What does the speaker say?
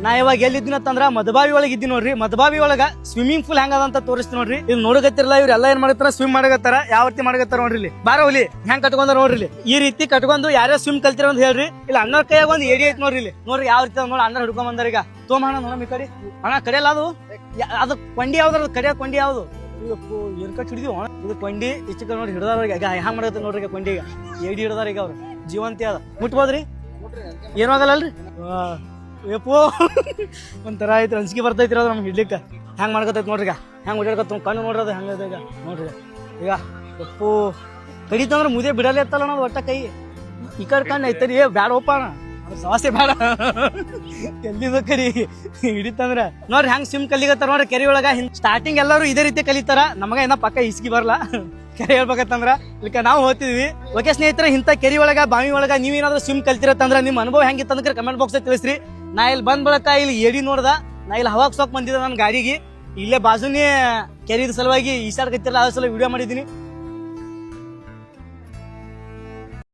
ನಾ ಇವಾಗ ಎಲ್ಲಿದ್ದೀನಂತಂದ್ರ ಮಧುಬಾವಿ ಒಳಗೆ ಇದ್ದೀನಿ ನೋಡ್ರಿ. ಮಧುಬಾವಿ ಒಳಗ ಸ್ವಿಮ್ಮಿಂಗ್ ಪೂಲ್ ಹೆಂಗದ ಅಂತ ತೋರಿಸ್ತೀನಿ ನೋಡ್ರಿ. ಇಲ್ಲಿ ನೋಡಕತ್ತಿರಲ್ಲ, ಇವ್ರೆಲ್ಲ ಏನ್ ಮಾಡತ್ತಾರ, ಸ್ವಿಮ್ ಮಾಡಕತ್ತಾರ. ಯಾವ ರೀತಿ ಮಾಡಕತ್ತಾರ ನೋಡ್ರಿ. ಇಲ್ಲಿ ಬಾರ ಹುಲಿ ಹೆಂಗ್ ಕಟ್ಕೊಂಡ ನೋಡ್ರಿ. ಇಲ್ಲಿ ಈ ರೀತಿ ಕಟ್ಕೊಂಡು ಯಾರ್ಯಾರು ಸ್ವಿಮ್ ಕಲ್ತಿರ ಅಂತ ಹೇಳ್ರಿ. ಇಲ್ಲ ಅಣ್ಣ ಕೈಯಾಗ ಒಂದು ಏಡಿ ಐತಿ ನೋಡ್ರಿ. ಇಲ್ಲಿ ನೋಡ್ರಿ ಯಾವ ರೀತಿ ನೋಡಿ ಅಣ್ಣ ಹಿಡ್ಕೊಂಡ್ ಬಂದಾರ. ಈಗ ತೋಮಣ ನೋಡಮ್ ಈ ಕಡೆ. ಅಣ್ಣ ಕಡೆಯಲ್ಲ ಅದು ಕೊಂಡಿ ಯಾವ್ದು, ಕಡೆಯ ಕೊಂಡಿ ಯಾವ್ದು? ಎರ್ಕಟ್ ಹಿಡಿದಿವ ಇದು ಕೊಂಡಿ. ಇಷ್ಟ ನೋಡಿ ಹಿಡ್ದಾರ. ಈಗ ಹ್ಯಾಂಗ್ ಮಾಡತ್ತ ನೋಡ್ರಿ. ಈಗ ಕೊಂಡಿ ಈಗ ಏಡಿ ಹಿಡ್ದಾರ. ಈಗ ಅವ್ರು ಜೀವಂತಿ ಅದ. ಮುಟ್ಬೋದ್ರಿ? ಏನೂ ಆಗಲ್ಲಲ್ರಿ? ಏಪೋ ಒಂಥರ ಐತ್ರಿ, ಅಂಜಿಕೆ ಬರ್ತೈತಿ ಅದು ನಮ್ಗೆ ಹಿಡ್ಲಿಕ್ಕೆ. ಹೆಂಗ್ ಮಾಡ್ಕೊತೈತಿ ನೋಡ್ರಿ. ಈಗ ಹೆಂಗ್ ಓಡಾಡ್ಕತ್ತ ಕಣ್ಣು ನೋಡ್ರಿ. ಹೆಂಗ ಈಗ ನೋಡ್ರಿ. ಈಗ ಎಪ್ಪು ಕಡಿತಂದ್ರ ಮುದೇ ಬಿಡಲೇ ಇತ್ತಲ್ಲ ನಾವು ಒಟ್ಟ ಕೈ. ಈ ಕಡೆ ಕಣ್ಣು ಐತರಿ. ಬ್ಯಾಡಪ್ಪ ಅಣ್ಣ, ಸಮಸ್ಯೆ ಬೇಡ. ಎಲ್ಲಿದ ಕರಿ ಹಿಡಿತಂದ್ರ ನೋಡ್ರಿ ಹೆಂಗ್ ಸ್ವಿಮ್ ಕಲಿಗತ್ತಾರ ನೋಡ್ರಿ. ಕೆರೆ ಒಳಗ ಸ್ಟಾರ್ಟಿಂಗ್ ಎಲ್ಲರೂ ಇದೇ ರೀತಿ ಕಲಿತಾರ. ನಮಗ ಏನ ಪಕ್ಕ ಇಸ್ಕಿ ಬರಲ್ಲ ಕೆರೆ ಹೇಳ್ಬೇಕಂತಂದ್ರ. ಇದಕ್ಕೆ ನಾವು ಹೋಗ್ತಿದ್ವಿ. ಓಕೆ ಸ್ನೇಹಿತರೆ, ಇಂಥ ಕೆರೆ ಒಳಗ ಬಾವಿ ಒಳಗ ನೀವೇನಾದ್ರೂ ಸ್ವಿಮ್ ಕಲ್ತಿರತ್ತಂದ್ರ ನಿಮ್ಮ ಅನುಭವ ಹೆಂಗಿತ್ತಂದ್ರೆ ಕಮೆಂಟ್ ಬಾಕ್ಸ್ ತಿಳಿಸ್ರಿ. ನಾ ಇಲ್ಲಿ ಬಂದ್ ಬಳಕ ಇಲ್ಲಿ ಏಡಿ ನೋಡ್ದ. ನಾ ಇಲ್ಲಿ ಹವಾಕ್ ಸೋಕ್ ಬಂದಿದ್ದ ನನ್ನ ಗಾಡಿಗೆ. ಇಲ್ಲೇ ಬಾಜುನೇ ಕೆರಿದ ಸಲುವಾಗಿ ಈಸಾಡ್ಕತ್ತಿರಲ್ಲ, ಅದ್ರ ಸಲ ವಿಡಿಯೋ ಮಾಡಿದೀನಿ.